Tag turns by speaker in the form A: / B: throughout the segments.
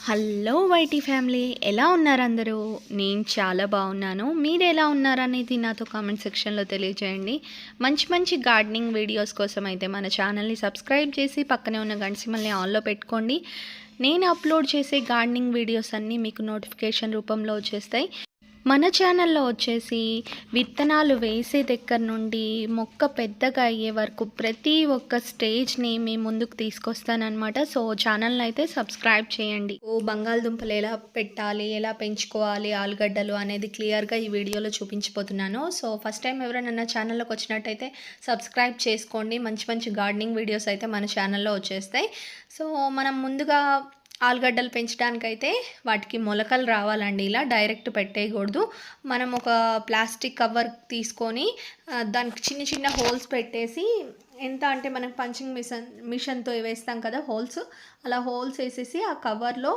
A: Hello YT family, ఎలా ఉన్నారు అందరూ? నేను చాలా బాగున్నాను. మీరు ఎలా ఉన్నారనేది నాతో కామెంట్ సెక్షన్లో తెలియజేయండి. మంచి మంచి గార్డెనింగ్ వీడియోస్ కోసం అయితే మన ఛానల్ని సబ్స్క్రైబ్ చేసి పక్కనే ఉన్న గంట సింబల్ని ఆన్లో పెట్టుకోండి. నేను అప్లోడ్ చేసే గార్డెనింగ్ వీడియోస్ అన్నీ మీకు నోటిఫికేషన్ రూపంలో వచ్చేస్తాయి. మన ఛానల్లో వచ్చేసి విత్తనాలు వేసే దగ్గర నుండి మొక్క పెద్దగా అయ్యే వరకు ప్రతి ఒక్క స్టేజ్ని మీ ముందుకు తీసుకొస్తానన్నమాట. సో ఛానల్ని అయితే సబ్స్క్రైబ్ చేయండి. బంగాళదుంపలు ఎలా పెట్టాలి, ఎలా పెంచుకోవాలి, ఆలుగడ్డలు అనేది క్లియర్గా ఈ వీడియోలో చూపించిపోతున్నాను. సో ఫస్ట్ టైం ఎవరైనా నా ఛానల్లోకి వచ్చినట్టయితే సబ్స్క్రైబ్ చేసుకోండి. మంచి మంచి గార్డెనింగ్ వీడియోస్ అయితే మన ఛానల్లో వచ్చేస్తాయి. సో మనం ముందుగా ఆలుగడ్డలు పెంచడానికైతే వాటికి మొలకలు రావాలండి. ఇలా డైరెక్ట్ పెట్టేయకూడదు. మనం ఒక ప్లాస్టిక్ కవర్ తీసుకొని దానికి చిన్న చిన్న హోల్స్ పెట్టేసి, ఎంత అంటే మనకు పంచింగ్ మిషన్తో వేస్తాం కదా హోల్స్, అలా హోల్స్ వేసేసి ఆ కవర్లో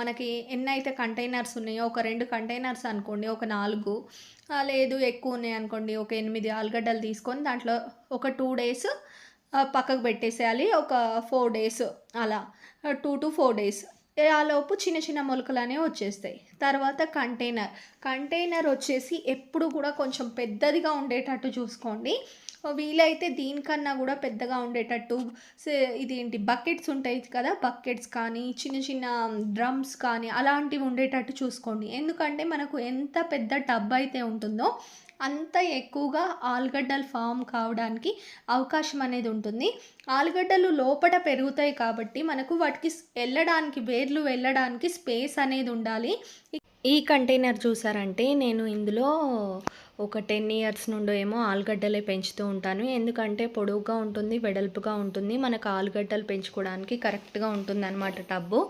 A: మనకి ఎన్నైతే కంటైనర్స్ ఉన్నాయో, ఒక 2 కంటైనర్స్ అనుకోండి, ఒక 4 లేదు ఎక్కువ ఉన్నాయి అనుకోండి, ఒక 8 ఆలుగడ్డలు తీసుకొని దాంట్లో ఒక 2 డేస్ పక్కకు పెట్టేసేయాలి. ఒక 4 డేస్ అలా 2 to 4 డేస్ ఆలోపు చిన్న చిన్న మొలకలు అనేవి వచ్చేస్తాయి. తర్వాత కంటైనర్ వచ్చేసి ఎప్పుడు కూడా కొంచెం పెద్దదిగా ఉండేటట్టు చూసుకోండి. వీలైతే దీనికన్నా కూడా పెద్దగా ఉండేటట్టు ఇదేంటి బకెట్స్ ఉంటాయి కదా, బకెట్స్ కానీ చిన్న చిన్న డ్రమ్స్ కానీ అలాంటివి ఉండేటట్టు చూసుకోండి. ఎందుకంటే మనకు ఎంత పెద్ద టబ్ అయితే ఉంటుందో అంత ఎక్కువగా ఆలుగడ్డలు ఫామ్ కావడానికి అవకాశం అనేది ఉంటుంది. ఆలుగడ్డలు లోపల పెరుగుతాయి కాబట్టి మనకు వాటికి వేర్లు వెళ్ళడానికి స్పేస్ అనేది ఉండాలి. ఈ కంటైనర్ చూసారంటే నేను ఇందులో ఒక 10 ఇయర్స్ నుండి ఏమో ఆలుగడ్డలే పెంచుతూ ఉంటాను. ఎందుకంటే పొడవుగా ఉంటుంది, వెడల్పుగా ఉంటుంది, మనకు ఆలుగడ్డలు పెంచుకోవడానికి కరెక్ట్గా ఉంటుంది అనమాట టబ్బు.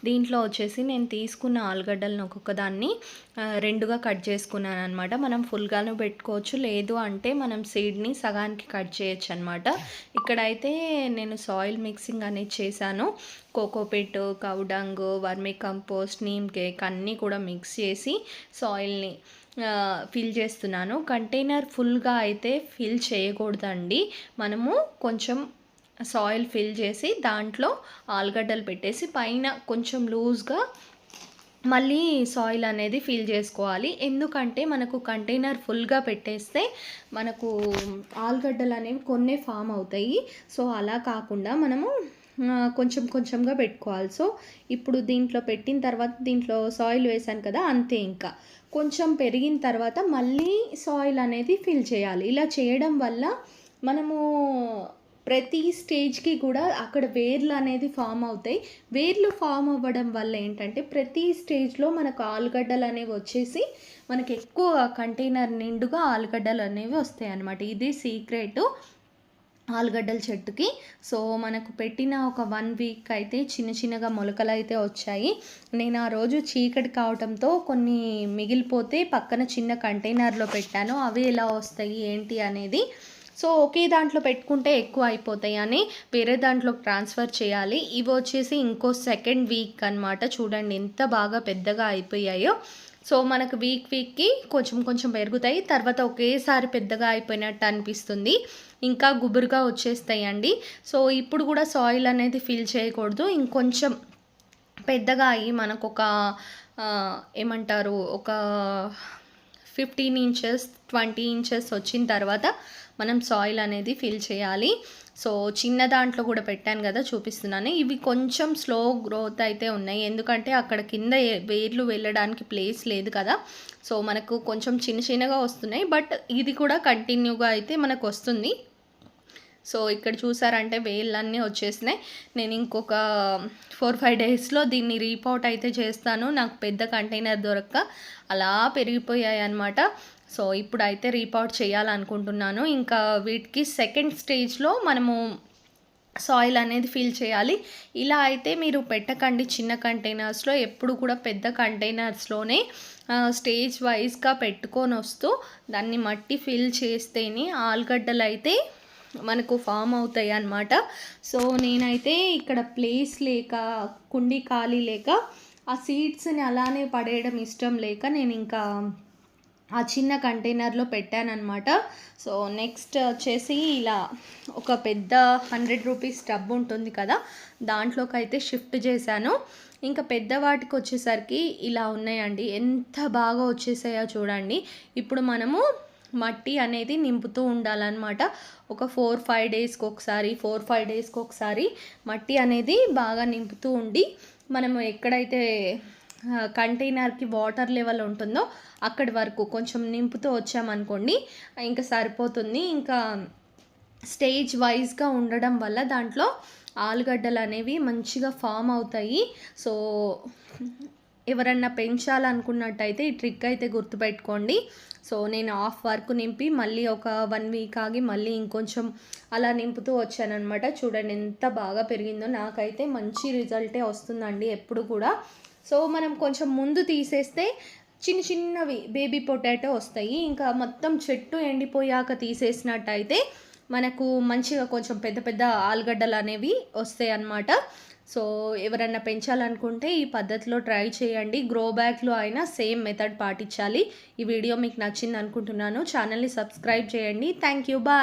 A: దీంట్లో వచ్చేసి నేను తీసుకున్న ఆలుగడ్డలను ఒక్కొక్కదాన్ని 2గా కట్ చేసుకున్నాను అనమాట. మనం ఫుల్గాను పెట్టుకోవచ్చు, లేదు అంటే మనం సీడ్ని సగానికి కట్ చేయొచ్చు అనమాట. ఇక్కడైతే నేను సాయిల్ మిక్సింగ్ అనేది చేశాను. Cocopeat, cow dung, vermi compost, neem cake అన్నీ కూడా మిక్స్ చేసి సాయిల్ని ఫిల్ చేస్తున్నాను. కంటైనర్ ఫుల్గా అయితే ఫిల్ చేయకూడదండి. మనము కొంచెం సాయిల్ ఫిల్ చేసి దాంట్లో ఆలుగడ్డలు పెట్టేసి పైన కొంచెం లూజ్గా మళ్ళీ సాయిల్ అనేది ఫిల్ చేసుకోవాలి. ఎందుకంటే మనకు కంటైనర్ ఫుల్గా పెట్టేస్తే మనకు ఆలుగడ్డలు అనేవి కొన్నే ఫామ్ అవుతాయి. సో అలా కాకుండా మనము కొంచెం కొంచెంగా పెట్టుకోవాలి. సో ఇప్పుడు దీంట్లో పెట్టిన తర్వాత దీంట్లో సాయిల్ వేసాను కదా, అంతే. ఇంకా కొంచెం పెరిగిన తర్వాత మళ్ళీ సాయిల్ అనేది ఫిల్ చేయాలి. ఇలా చేయడం వల్ల మనము ప్రతి స్టేజ్కి కూడా అక్కడ వేర్లు అనేది ఫామ్ అవుతాయి. వేర్లు ఫామ్ అవ్వడం వల్ల ఏంటంటే ప్రతి స్టేజ్లో మనకు ఆలుగడ్డలు అనేవి వచ్చేసి మనకు ఎక్కువ కంటైనర్ నిండుగా ఆలుగడ్డలు అనేవి వస్తాయి అన్నమాట. ఇది సీక్రెట్ ఆలుగడ్డల చెట్టుకి. సో మనకు పెట్టిన ఒక 1 వీక్ అయితే చిన్న చిన్నగా మొలకలు అయితే వచ్చాయి. నేను ఆ రోజు చీకటి కావడంతో కొన్ని మిగిలిపోతే పక్కన చిన్న కంటైనర్లో పెట్టాను. అవి ఎలా వస్తాయి ఏంటి అనేది. సో ఒకే దాంట్లో పెట్టుకుంటే ఎక్కువ అయిపోతాయి అని వేరే దాంట్లోకి ట్రాన్స్ఫర్ చేయాలి. ఇవి వచ్చేసి ఇంకో 2nd వీక్ అనమాట. చూడండి ఎంత బాగా పెద్దగా అయిపోయాయో. సో మనకు వీక్కి కొంచెం కొంచెం పెరుగుతాయి, తర్వాత ఒకేసారి పెద్దగా అయిపోయినట్టు అనిపిస్తుంది, ఇంకా గుబురుగా వచ్చేస్తాయండి. సో ఇప్పుడు కూడా సాయిల్ అనేది ఫిల్ చేయకూడదు. ఇంకొంచెం పెద్దగా అయ్యి మనకు ఒక ఏమంటారు, ఒక 15 ఇంచెస్ 20 ఇంచెస్ వచ్చిన తర్వాత మనం సాయిల్ అనేది ఫిల్ చేయాలి. సో చిన్న దాంట్లో కూడా పెట్టాను కదా, చూపిస్తున్నాను. ఇవి కొంచెం స్లో గ్రోత్ అయితే ఉన్నాయి, ఎందుకంటే అక్కడ కింద వేర్లు వెళ్ళడానికి ప్లేస్ లేదు కదా. సో మనకు కొంచెం చిన్న చిన్నగా వస్తున్నాయి, బట్ ఇది కూడా కంటిన్యూగా అయితే మనకు వస్తుంది. సో ఇక్కడ చూసారంటే వేళ్ళన్నీ వచ్చేసినాయి. నేను ఇంకొక 4-5 డేస్లో దీన్ని రీపాట్ అయితే చేస్తాను. నాకు పెద్ద కంటైనర్ దొరక్క అలా పెరిగిపోయాయి అన్నమాట. సో ఇప్పుడైతే రీపాట్ చేయాలనుకుంటున్నాను. ఇంకా వీటికి 2nd స్టేజ్లో మనము సాయిల్ అనేది ఫిల్ చేయాలి. ఇలా అయితే మీరు పెట్టకండి చిన్న కంటైనర్స్లో, ఎప్పుడు కూడా పెద్ద కంటైనర్స్లోనే స్టేజ్ వైజ్గా పెట్టుకొని వస్తూ దాన్ని మట్టి ఫిల్ చేస్తేనే ఆలుగడ్డలు అయితే మనకు ఫామ్ అవుతాయి అన్నమాట. సో నేనైతే ఇక్కడ ప్లేస్ లేక, కుండీ ఖాళీ లేక, ఆ సీడ్స్ని అలానే పడేయడం ఇష్టం లేక నేను ఇంకా ఆ చిన్న కంటైనర్లో పెట్టానన్నమాట. సో నెక్స్ట్ వచ్చేసి ఇలా ఒక పెద్ద 100 రూపీస్ టబ్ ఉంటుంది కదా, దాంట్లోకి అయితే షిఫ్ట్ చేశాను. ఇంకా పెద్ద వాటికి వచ్చేసరికి ఇలా ఉన్నాయండి. ఎంత బాగా వచ్చేసాయో చూడండి. ఇప్పుడు మనము మట్టి అనేది నింపుతూ ఉండాలన్నమాట. ఒక 4-5 డేస్కి ఒకసారి 4-5 డేస్కి ఒకసారి మట్టి అనేది బాగా నింపుతూ ఉండి మనము ఎక్కడైతే కంటైనర్కి వాటర్ లెవెల్ ఉంటుందో అక్కడి వరకు కొంచెం నింపుతూ వచ్చామనుకోండి ఇంకా సరిపోతుంది. ఇంకా స్టేజ్ వైజ్గా ఉండడం వల్ల దాంట్లో ఆలుగడ్డలు అనేవి మంచిగా ఫామ్ అవుతాయి. సో ఎవరన్నా పెంచాలనుకున్నట్టయితే ఈ ట్రిక్ అయితే గుర్తుపెట్టుకోండి. సో నేను హాఫ్ వరకు నింపి మళ్ళీ ఒక 1 వీక్ ఆగి మళ్ళీ ఇంకొంచెం అలా నింపుతూ వచ్చానమాట. చూడండి ఎంత బాగా పెరిగిందో. నాకైతే మంచి రిజల్టే వస్తుందండి ఎప్పుడు కూడా. సో మనం కొంచెం ముందు తీసేస్తే చిన్న చిన్నవి బేబీ పొటాటో వస్తాయి. ఇంకా మొత్తం చెట్టు ఎండిపోయాక తీసేసినట్టయితే మనకు మంచిగా కొంచెం పెద్ద పెద్ద ఆలుగడ్డలు అనేవి వస్తాయి అన్నమాట. సో ఎవరన్నా పెంచాలనుకుంటే ఈ పద్ధతిలో ట్రై చేయండి. గ్రో బ్యాగ్లో అయినా సేమ్ మెథడ్ పాటించాలి. ఈ వీడియో మీకు నచ్చింది అనుకుంటున్నాను. ఛానల్ని సబ్స్క్రైబ్ చేయండి. Thank you. బాయ్.